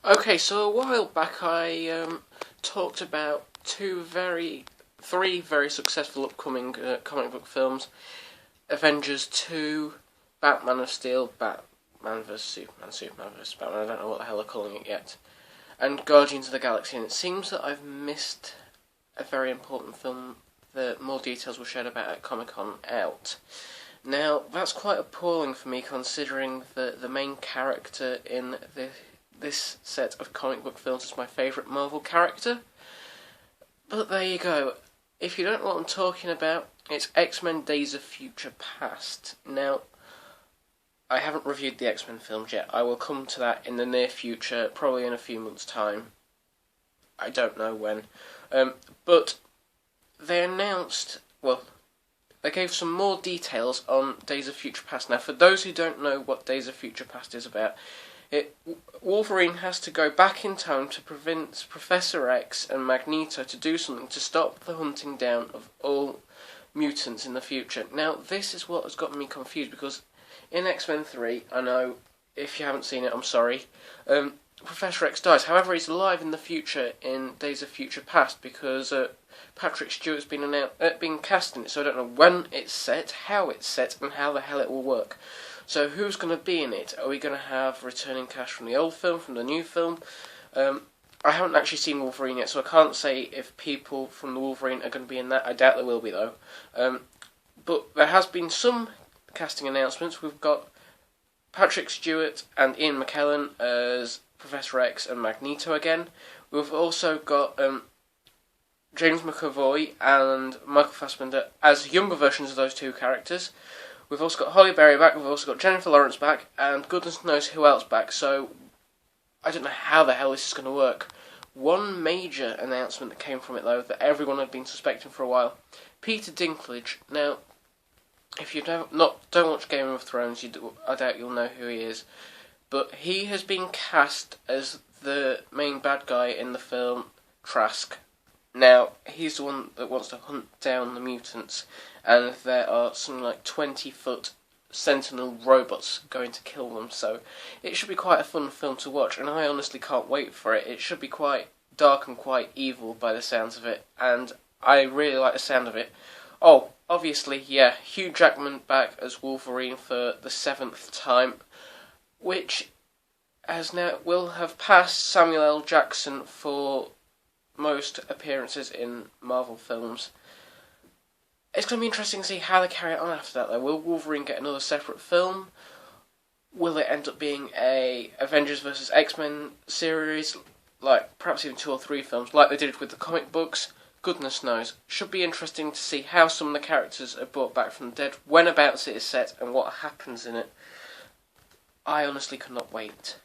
Okay, so a while back I talked about three very successful upcoming comic book films: Avengers 2, Batman of Steel, Batman vs Superman, Superman vs Batman. I don't know what the hell they're calling it yet, and Guardians of the Galaxy. And it seems that I've missed a very important film that more details were shared about at Comic-Con out. Now, that's quite appalling for me, considering that the main character in this set of comic book films is my favourite Marvel character. But there you go. If you don't know what I'm talking about, it's X-Men Days of Future Past. Now, I haven't reviewed the X-Men films yet. I will come to that in the near future, probably in a few months' time. I don't know when. But they announced, they gave some more details on Days of Future Past. Now, for those who don't know what Days of Future Past is about, Wolverine has to go back in time to prevent Professor X and Magneto to do something to stop the hunting down of all mutants in the future. Now, this is what has got me confused, because in X-Men 3, I know, if you haven't seen it, I'm sorry, Professor X dies. However, he's alive in the future in Days of Future Past, because Patrick Stewart's been cast in it, so I don't know when it's set, how it's set, and how the hell it will work. So who's going to be in it? Are we going to have returning cast from the old film, from the new film? I haven't actually seen Wolverine yet, so I can't say if people from the Wolverine are going to be in that. I doubt there will be, though. But there has been some casting announcements. We've got Patrick Stewart and Ian McKellen as Professor X and Magneto again. We've also got James McAvoy and Michael Fassbender as younger versions of those two characters. We've also got Holly Berry back, we've also got Jennifer Lawrence back, and goodness knows who else back, so I don't know how the hell this is going to work. One major announcement that came from it, though, that everyone had been suspecting for a while: Peter Dinklage. Now, if you don't watch Game of Thrones, I doubt you'll know who he is, but he has been cast as the main bad guy in the film Trask. Now, he's the one that wants to hunt down the mutants, and there are something like 20-foot Sentinel robots going to kill them, so it should be quite a fun film to watch, and I honestly can't wait for it. It should be quite dark and quite evil by the sounds of it, and I really like the sound of it. Oh, obviously, yeah, Hugh Jackman back as Wolverine for the 7th time, which will have passed Samuel L. Jackson for most appearances in Marvel films. It's going to be interesting to see how they carry it on after that, though. Will Wolverine get another separate film? Will it end up being a Avengers vs X-Men series, like perhaps even 2 or 3 films, like they did with the comic books? Goodness knows. Should be interesting to see how some of the characters are brought back from the dead, whenabouts it is set, and what happens in it. I honestly could not wait.